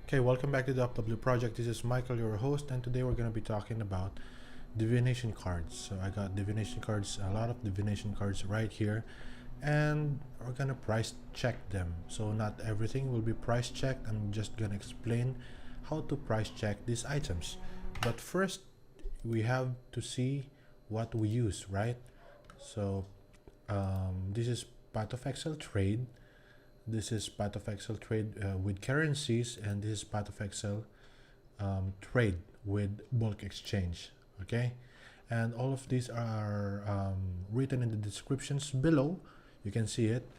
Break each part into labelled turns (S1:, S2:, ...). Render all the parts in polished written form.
S1: Okay, welcome back to the UpW project. This is Michael, your host, and today we're going to be talking about divination cards. So I got divination cards, a lot of divination cards right here, and we're going to price check them. So not everything will be price checked. I'm just going to explain how to price check these items. But first, we have to see what we use, right? So this is Path of Excel Trade. This is Path of Excel Trade with currencies, and this is Path of Excel Trade with bulk exchange. Okay, and all of these are written in the descriptions below. You can see it.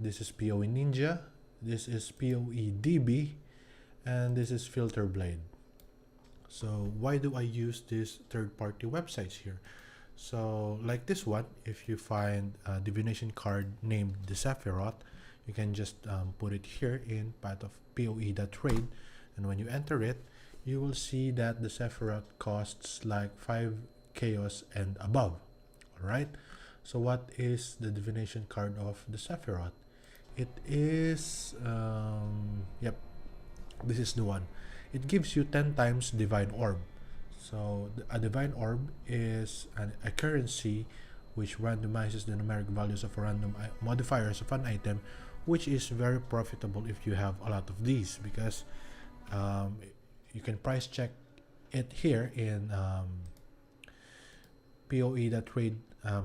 S1: This is POE Ninja, this is POE DB, and this is Filter Blade. So why do I use these third-party websites here? So like this one, if you find a divination card named the Sephiroth, you can just put it here in path of POE.trade, and when you enter it, you will see that the Sephiroth costs like 5 chaos and above. Alright, so what is the divination card of the Sephiroth? It is yep, this is the one. It gives you 10 times divine orb. So a divine orb is a currency which randomizes the numeric values of random modifiers of an item, which is very profitable if you have a lot of these, because you can price check it here in POE.trade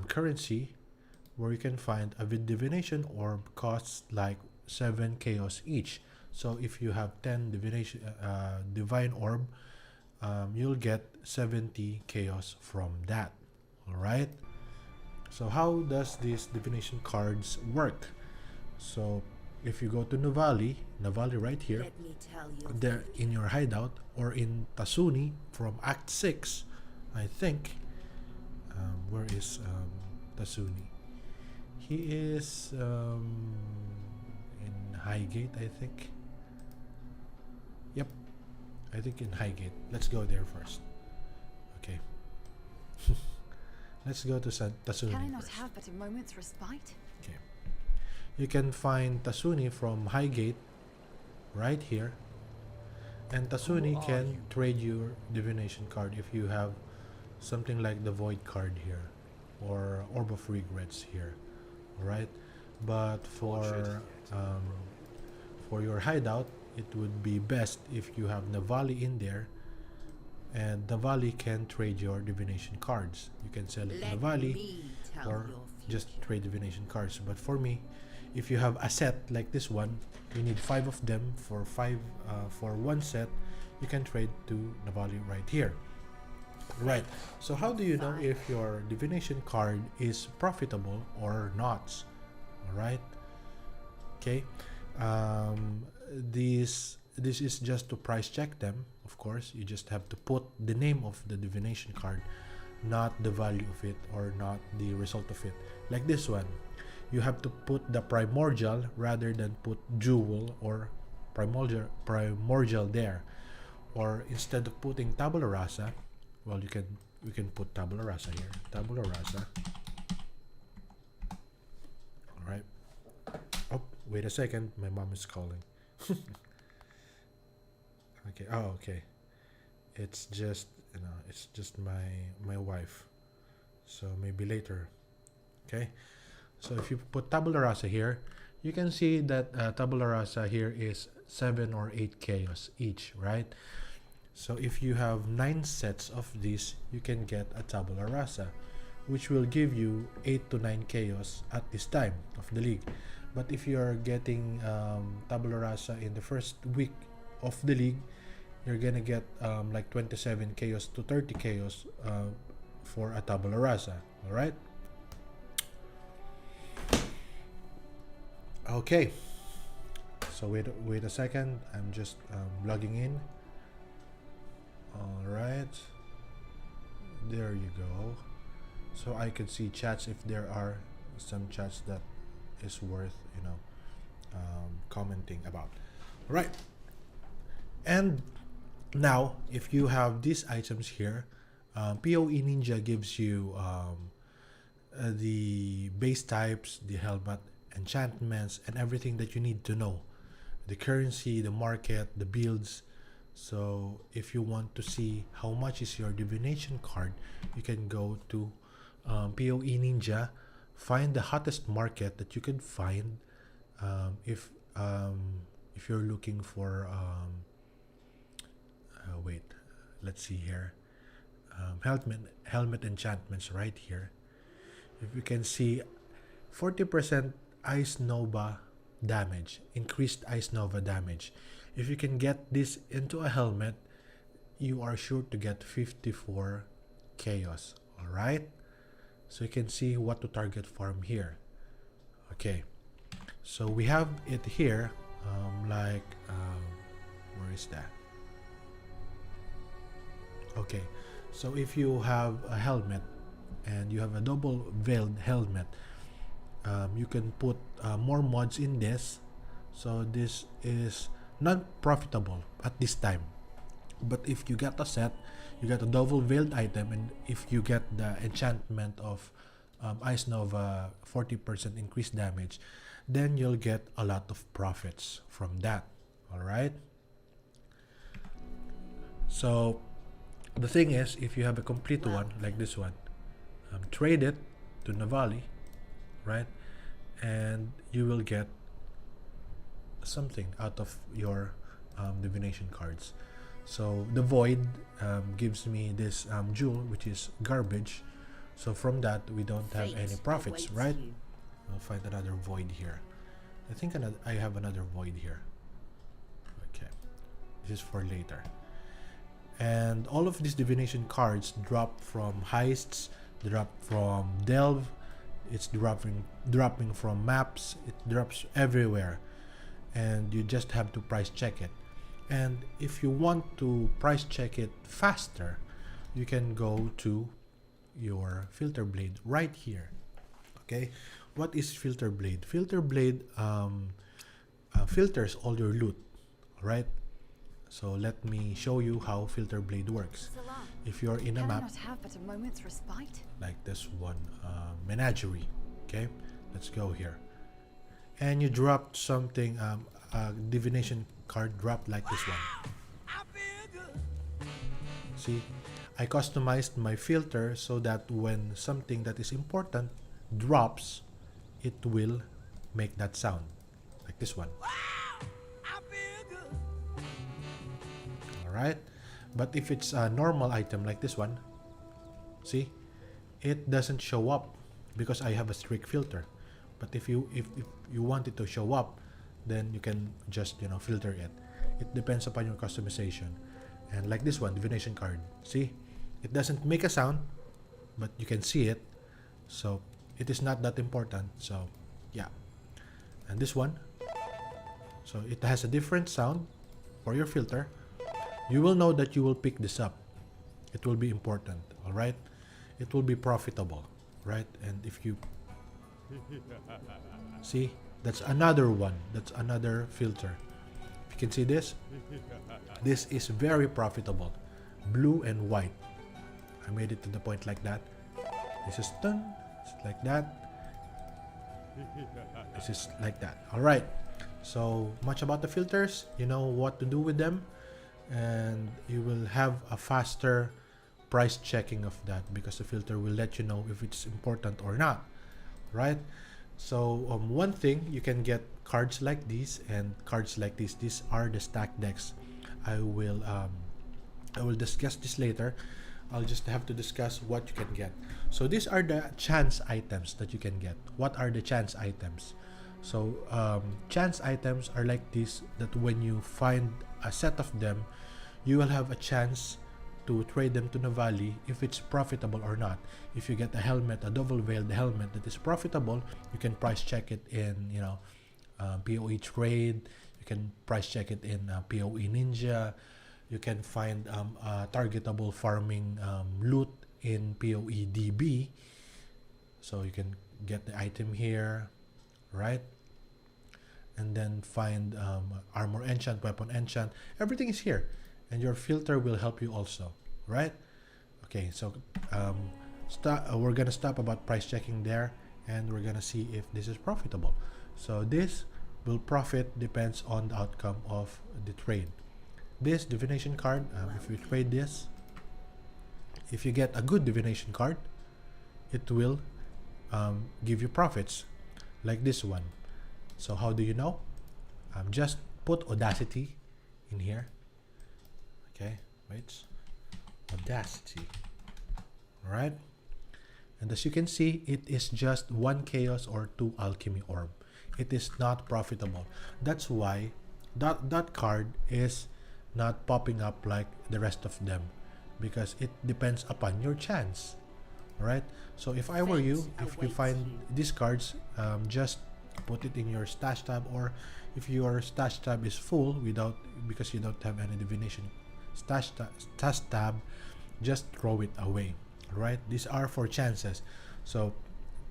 S1: currency, where you can find a divination orb costs like 7 chaos each. So if you have 10 divination divine orb, you'll get 70 chaos from that. All right, so how does these divination cards work? So if you go to Navali right here, there in your hideout, or in Tasuni from Act 6, I think. Where is Tasuni? He is in Highgate, I think. Yep, I think in Highgate. Let's go there first. Okay. Let's go to Tasuni.
S2: Can I not
S1: first.
S2: have but a moment's respite?
S1: Okay. You can find Tasuni from Highgate right here, and Tasuni can trade your divination card if you have something like the Void card here or Orb of Regrets here. Alright, but for your hideout, it would be best if you have Navali in there, and Navali can trade your divination cards. You can sell it to Navali or just trade divination cards. But for me, if you have a set like this one, you need 5 of them for 1 set. You can trade to Navali right here. Right, so how do you know if your divination card is profitable or not? Alright, okay, this is just to price check them. Of course, you just have to put the name of the divination card, not the value of it or not the result of it. Like this one, you have to put the primordial rather than put jewel or primordial there. Or instead of putting tabula rasa, well, we can put tabula rasa here. Tabula rasa. All right. Oh, wait a second. My mom is calling. Okay. Oh, okay. It's just, it's just my wife. So maybe later. Okay. So if you put tabula rasa here, you can see that tabula rasa here is 7 or 8 chaos each, right? So if you have 9 sets of this, you can get a tabula rasa, which will give you 8 to 9 chaos at this time of the league. But if you are getting tabula rasa in the first week of the league, you're gonna get like 27 chaos to 30 chaos for a tabula rasa. All right. Okay. So wait a second. I'm just logging in. All right, there you go. So I could see chats if there are some chats that is worth commenting about. All right, and now if you have these items here, POE Ninja gives you the base types, the helmet, enchantments, and everything that you need to know: the currency, the market, the builds, So if you want to see how much is your divination card, you can go to PoE Ninja, find the hottest market that you can find. um, if um, if you're looking for wait, let's see here, helmet enchantments right here. If you can see 40% Ice Nova damage, increased Ice Nova damage. If you can get this into a helmet, you are sure to get 54 chaos. Alright? So you can see what to target farm here. Okay. So we have it here. Where is that? Okay. So if you have a helmet and you have a double veiled helmet, you can put more mods in this. So this is not profitable at this time. But if you get a set, you get a double veiled item, and if you get the enchantment of Ice Nova 40% increased damage, then you'll get a lot of profits from that. Alright? So the thing is, if you have a complete one like this one, trade it to Navali, right? And you will get something out of your divination cards. So the void gives me this jewel, which is garbage. So from that, we don't have any profits, right? I'll find another void here. I think I have another void here. Okay, this is for later. And all of these divination cards drop from heists, drop from delve, it's dropping from maps, it drops everywhere, and you just have to price check it. And if you want to price check it faster, you can go to your filter blade right here. Okay, what is filter blade? Filter blade filters all your loot. All right, so let me show you how filter blade works. If you're in a map like this one, menagerie, okay, let's go here, and you dropped something, a divination card dropped like this one. See, I customized my filter so that when something that is important drops, it will make that sound like this one. Alright, but if it's a normal item like this one, see, it doesn't show up because I have a strict filter. But if you want it to show up, then you can just, you know, filter it. It depends upon your customization. And like this one, divination card, see, it doesn't make a sound, but you can see it, so it is not that important. So yeah. And this one, so it has a different sound for your filter. You will know that you will pick this up. It will be important. All right, it will be profitable, right? And if you see, that's another one, that's another filter. If you can see this, this is very profitable. Blue and white. I made it to the point like that. This is done. It's like that. This is like that. All right, so much about the filters. You know what to do with them, and you will have a faster price checking of that, because the filter will let you know if it's important or not, right? So one thing, you can get cards like these and cards like this. These are the stack decks. I will discuss this later. I'll just have to discuss what you can get. So these are the chance items that you can get. What are the chance items? So chance items are like this, that when you find a set of them, you will have a chance to trade them to Navali if it's profitable or not. If you get a helmet, a double veiled helmet that is profitable, you can price check it in, you know, PoE trade. You can price check it in PoE Ninja. You can find targetable farming loot in PoE DB. So you can get the item here, right? And then find armor enchant, weapon enchant. Everything is here. And your filter will help you also, right? Okay, so we're gonna stop about price checking there, and we're gonna see if this is profitable. So this will profit depends on the outcome of the trade. This divination card, if you trade this, if you get a good divination card, it will give you profits like this one. So how do you know? Just put Audacity in here. Okay, wait, Audacity. All right, and as you can see, it is just 1 chaos or 2 alchemy orb. It is not profitable. That's why that card is not popping up like the rest of them, because it depends upon your chance. All right, so if I were you, if you find these cards, just put it in your stash tab, or if your stash tab is full without, because you don't have any divination stash tab, just throw it away. All right, these are for chances. So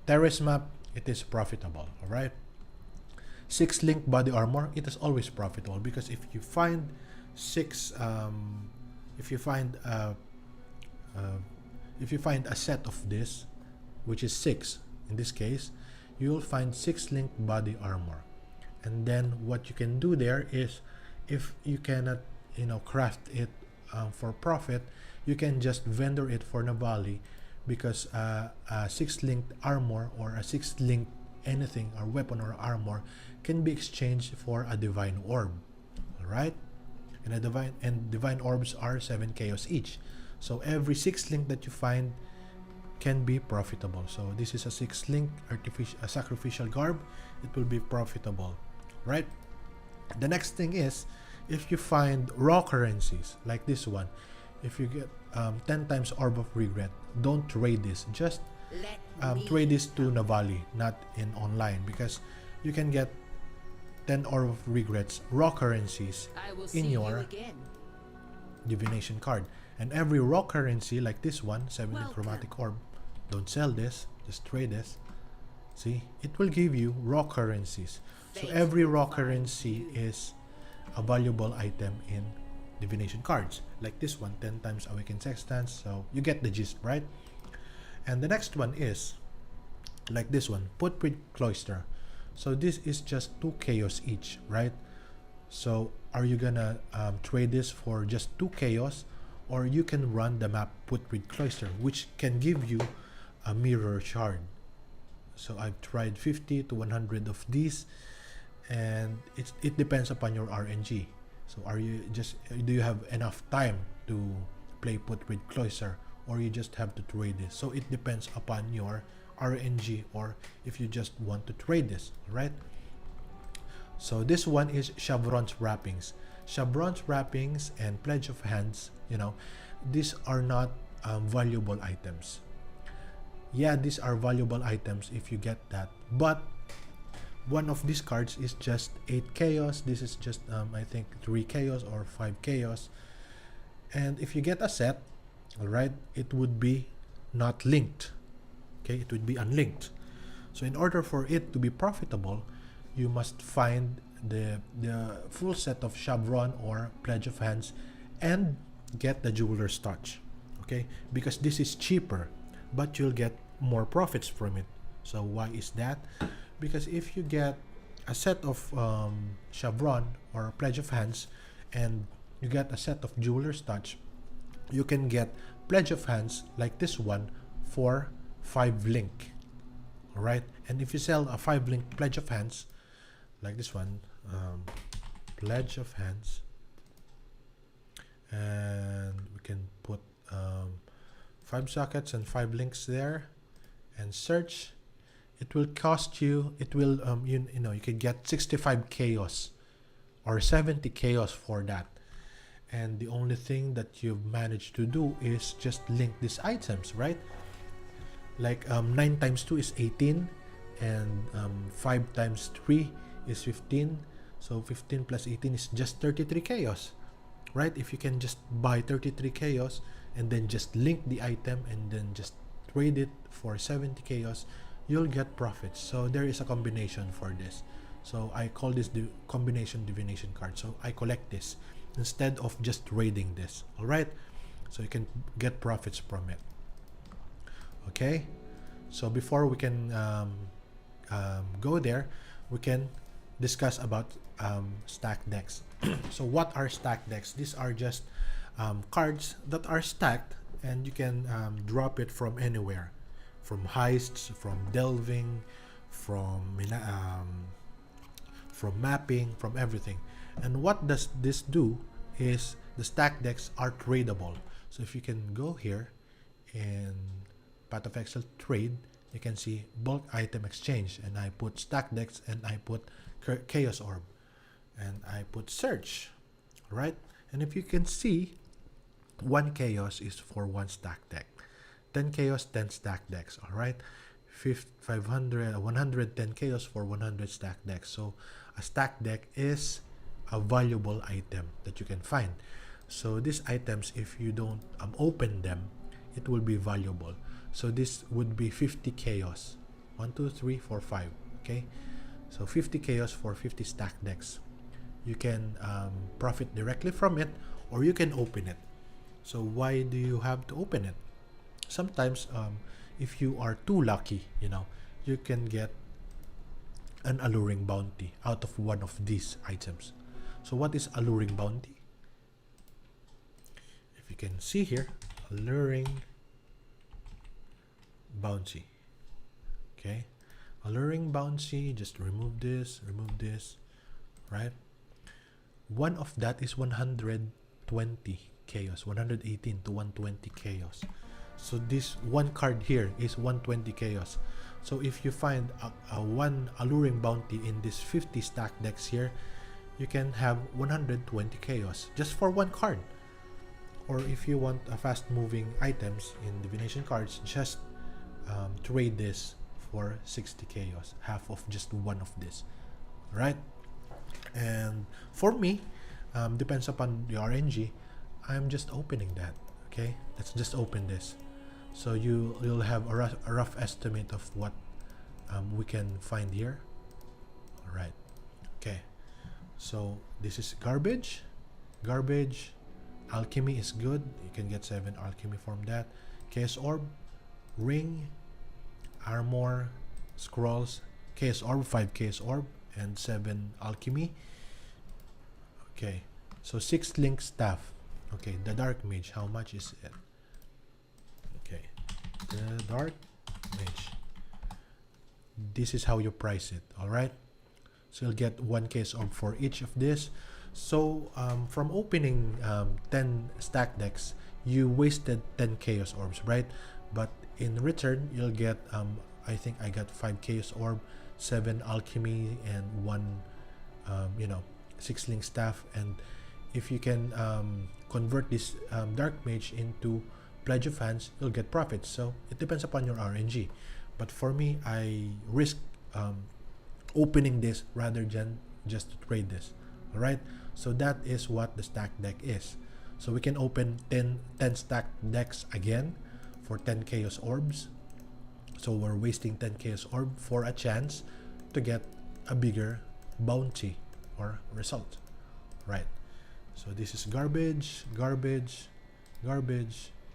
S1: terrace map, it is profitable. All right, 6 link body armor, it is always profitable, because if you find 6 if you find a set of this, which is 6 in this case, you will find 6 link body armor. And then what you can do there is, if you cannot craft it for profit, you can just vendor it for Navali, because a 6 linked armor or a 6 linked anything or weapon or armor can be exchanged for a divine orb. All right, and divine orbs are 7 chaos each. So every 6 link that you find can be profitable. So this is a 6 link a sacrificial garb. It will be profitable, right? The next thing is, if you find raw currencies like this one, if you get 10 times orb of regret, don't trade this. Just trade this to Navali, not in online, because you can get 10 orb of regrets raw currencies in your divination card. And every raw currency like this one, 70 chromatic orb, don't sell this, just trade this. See, it will give you raw currencies. So every raw currency is a valuable item in divination cards. Like this one, 10 times awakened sextants. So you get the gist, right? And the next one is like this one, Footprint Cloister. So this is just 2 chaos each, right? So are you gonna trade this for just 2 chaos, or you can run the map Footprint Cloister, which can give you a mirror shard. So I've tried 50 to 100 of these, and it depends upon your RNG. So do you have enough time to play Footprint Cloister, or you just have to trade this? So it depends upon your RNG, or if you just want to trade this, right? So this one is Chevron's Wrappings. Chevron's Wrappings and Pledge of Hands, these are not valuable items. Yeah, these are valuable items if you get that, but one of these cards is just 8 chaos. This is just I think 3 chaos or 5 chaos. And if you get a set, all right, it would be not linked. Okay, it would be unlinked. So in order for it to be profitable, you must find the full set of Chevron or Pledge of Hands and get the Jeweler's Touch. Okay, because this is cheaper, but you'll get more profits from it. So why is that? Because if you get a set of Chevron or Pledge of Hands, and you get a set of Jeweler's Touch, you can get Pledge of Hands like this one for 5 link. All right, and if you sell a 5 link Pledge of Hands like this one, Pledge of Hands, and we can put 5 sockets and 5 links there, and search. It will cost you, it will you can get 65 chaos or 70 chaos for that. And the only thing that you've managed to do is just link these items, right? Like 9 times 2 is 18, and 5 times 3 is 15. So 15 plus 18 is just 33 chaos, right? If you can just buy 33 chaos and then just link the item and then just trade it for 70 chaos, you'll get profits. So there is a combination for this. So I call this the combination divination card. So I collect this instead of just trading this. All right, so you can get profits from it. Okay, so before we can go there, we can discuss about stack decks. So what are stack decks? These are just cards that are stacked, and you can drop it from anywhere, from heists, from delving, from mapping, from everything. And what does this do is the stack decks are tradable. So if you can go here in Path of Excel trade, you can see bulk item exchange, and I put stack decks, and I put chaos orb, and I put search, right? And if you can see, 1 chaos is for 1 stack deck, 10 chaos, 10 stack decks, all right? 500 110 chaos for 100 stack decks. So a stack deck is a valuable item that you can find. So these items, if you don't open them, it will be valuable. So this would be 50 chaos. 1 2 3 4 5. Okay, so 50 chaos for 50 stack decks. You can profit directly from it, or you can open it. So why do you have to open it? Sometimes if you are too lucky, you can get an alluring bounty out of one of these items. So what is alluring bounty? If you can see here, alluring bounty. Okay, alluring bounty, just remove this, right? One of that is 120 chaos, 118 to 120 chaos. So this one card here is 120 chaos. So if you find a one alluring bounty in this 50 stack decks here, you can have 120 chaos just for one card. Or if you want a fast moving items in divination cards, just trade this for 60 chaos, half of just one of this, right? And for me, depends upon the RNG, I'm just opening that. Okay, let's just open this, so you'll have a rough estimate of what we can find here. All right, okay, so this is garbage. Alchemy is good, you can get 7 alchemy from that. Chaos orb, ring, armor, scrolls, chaos orb, 5 chaos orb, and 7 alchemy. Okay, so 6 link staff. Okay, the dark mage, how much is it? Okay, the dark mage, this is how you price it. All right, so you'll get 1 case orb for each of this. So from opening 10 stack decks, you wasted 10 chaos orbs, right? But in return, you'll get I think I got 5 chaos orb, 7 alchemy, and 1 6 link staff. And if you can convert this dark mage into pledge of hands, you'll get profits. So it depends upon your RNG, but for me, I risk opening this rather than just to trade this. All right, so that is what the stack deck is. So we can open 10 stack decks again for 10 chaos orbs. So we're wasting 10 chaos orb for a chance to get a bigger bounty or result, right? So this is garbage.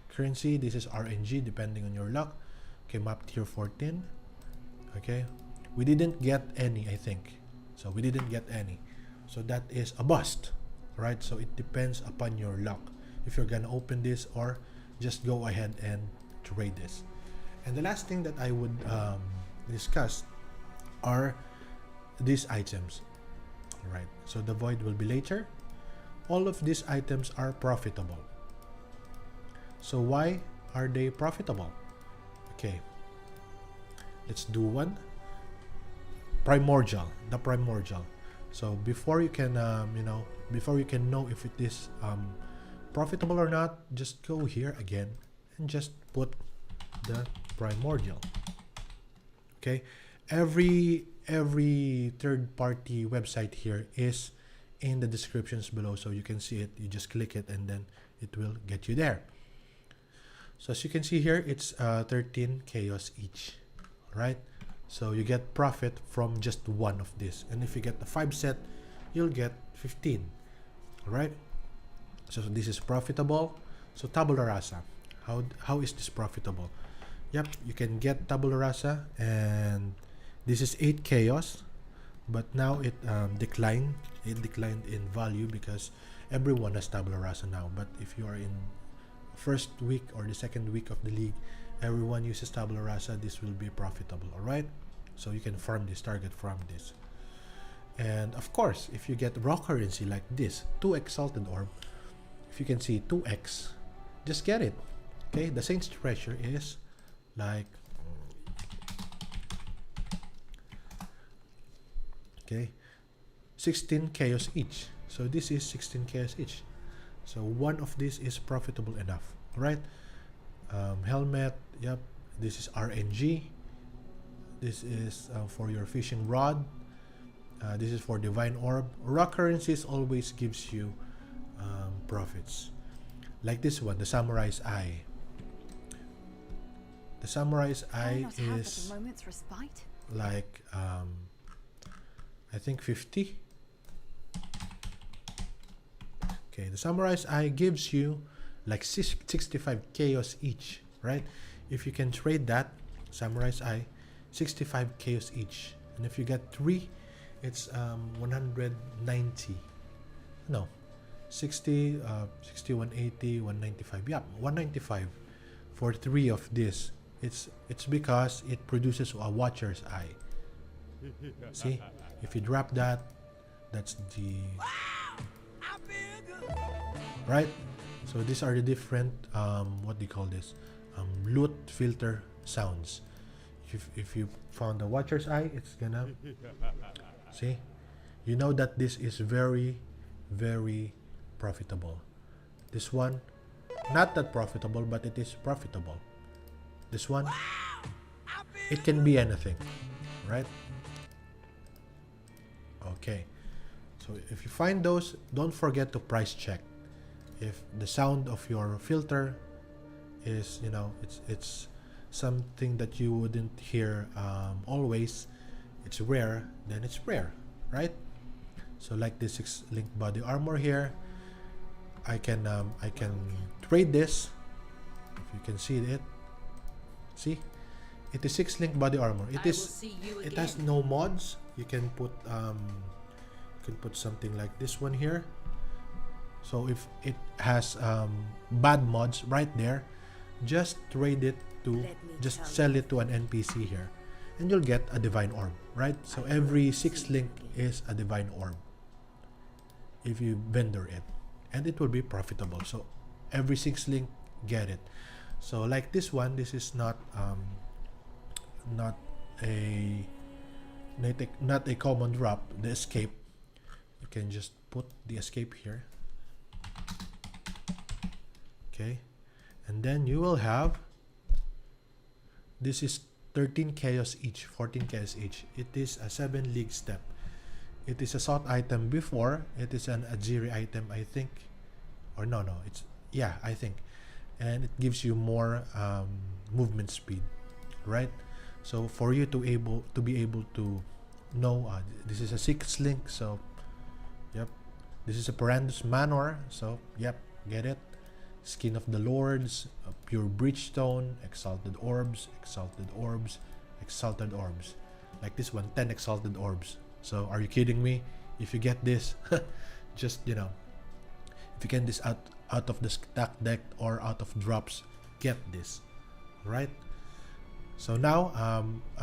S1: Currency, this is RNG depending on your luck. Okay, map tier 14. Okay, we didn't get any, I think. So we didn't get any. So that is a bust, right? So it depends upon your luck if you're gonna open this or just go ahead and trade this. And the last thing that I would discuss are these items. All right, so the void will be later. All of these items are profitable. So why are they profitable? Okay, let's do one. Primordial, the primordial. So before you can before you can know if it is profitable or not, just go here again and just put the primordial. Okay, every third-party website here is in the descriptions below, so you can see it. You just click it and then it will get you there. So as you can see here, it's 13 chaos each, right? So you get profit from just one of this, and if you get the 5 set, you'll get 15. All right, so this is profitable. So tabula rasa, how is this profitable? Yep, you can get tabula rasa, and this is 8 chaos. but now it declined in value because everyone has tabula rasa now. But if you are in first week or the second week of the league, everyone uses tabula rasa, this will be profitable. All right, so you can farm this, target farm this. And of course, if you get raw currency like this, 2 exalted orb, if you can see 2x, just get it. Okay, the Saint's treasure is like, okay, 16 chaos each. So this is 16 chaos each. So one of these is profitable enough. All right, helmet. Yep, this is RNG. This is for your fishing rod. This is for divine orb. Raw currencies always gives you profits. Like this one, the samurai's eye. The samurai's eye is like I think 50. Okay, the samurai's eye gives you like 65 chaos each, right? If you can trade that samurai's eye, 65 chaos each, and if you get 3, it's 190. No, 60, 60, 180, 195. Yeah, 195 for 3 of this. It's because it produces a watcher's eye. See, if you drop that, that's the right. So these are the different what do you call this, loot filter sounds. If you found the watcher's eye, it's gonna see, you know that this is very, very profitable. This one, not that profitable, but it is profitable. This one, it can be anything, right? Okay, so if you find those, don't forget to price check. If the sound of your filter is, you know, it's something that you wouldn't hear always, it's rare, then it's rare, right? So like this 6-link body armor here, I can trade this. If you can see it, see, it is 6-link body armor. It has no mods. You can put something like this one here. So if it has bad mods right there, just trade it to, just sell it to an NPC here, and you'll get a divine orb, right? So every 6-link is a divine orb if you vendor it, and it will be profitable. So every 6-link, get it. So like this one, this is not a common drop. The escape, you can just put the escape here. Okay, and then you will have, this is 13 chaos each, 14 chaos each. It is a 7-league step. It is a sought item before. It is an Ajiri item, I think, or no, it's, yeah, I think, and it gives you more movement speed, right? So for you to be able to know, this is a 6-link, so yep, this is a Perandus Manor, so yep, get it. Skin of the Lords, pure Breachstone, exalted orbs, exalted orbs, exalted orbs. Like this one, 10 exalted orbs. So are you kidding me? If you get this, just, you know, if you get this out of the stack deck or out of drops, get this, right? So now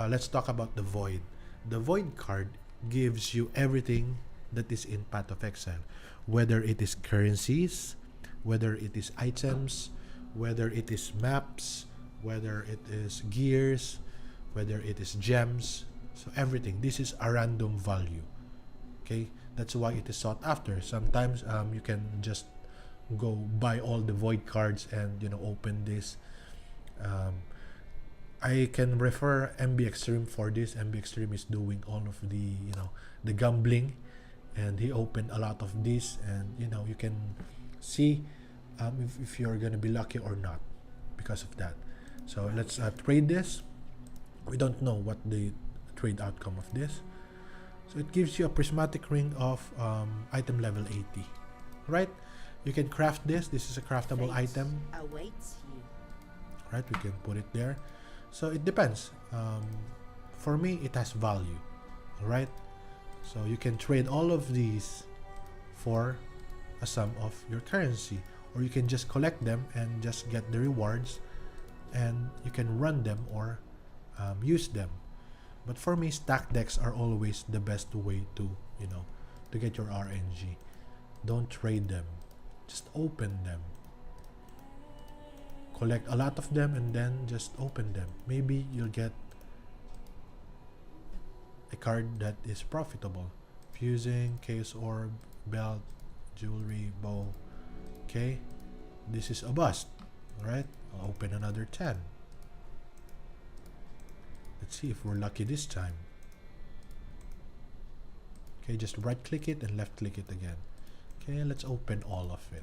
S1: let's talk about the Void. The Void card gives you everything that is in Path of Exile, whether it is currencies, whether it is items, whether it is maps, whether it is gears, whether it is gems. So everything, this is a random value. Okay, that's why it is sought after. Sometimes you can just go buy all the Void cards and, you know, open this. I can refer MB Extreme for this. MB Extreme is doing all of the, you know, the gambling, and he opened a lot of this, and, you know, you can see if you're gonna be lucky or not because of that. So let's trade this. We don't know what the trade outcome of this. So it gives you a prismatic ring of item level 80, right? You can craft this. This is a craftable item, right? We can put it there. So it depends. For me, it has value, right? So you can trade all of these for a sum of your currency, or you can just collect them and just get the rewards, and you can run them or use them. But for me, stack decks are always the best way to, to get your RNG. Don't trade them, just open them. Collect a lot of them and then just open them. Maybe you'll get a card that is profitable. Fusing, Chaos Orb, Belt, Jewelry, Bow. Okay, this is a bust. Alright, I'll open another 10. Let's see if we're lucky this time. Okay, just right click it and left click it again. Okay, let's open all of it.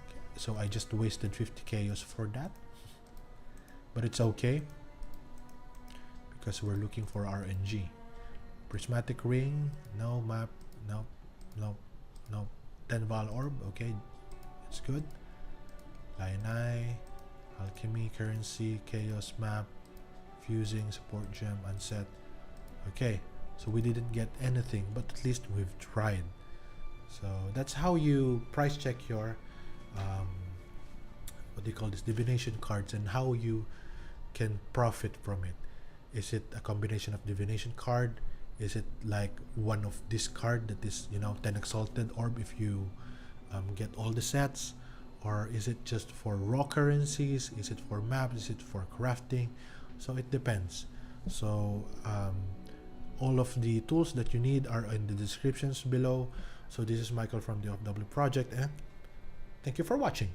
S1: Okay, so I just wasted 50 chaos for that. But it's okay, because we're looking for RNG. Prismatic Ring, no map, no. 10 Val Orb, okay, it's good. Lionai, Alchemy, Currency, Chaos Map, Fusing, Support Gem, Unset. Okay, so we didn't get anything, but at least we've tried. So that's how you price check your what do you call this, divination cards, and how you can profit from it. Is it a combination of divination card? Is it like one of this card that is 10 exalted orb if you get all the sets? Or is it just for raw currencies? Is it for maps? Is it for crafting? So it depends. So all of the tools that you need are in the descriptions below. So this is Michael from the OFW project, and thank you for watching.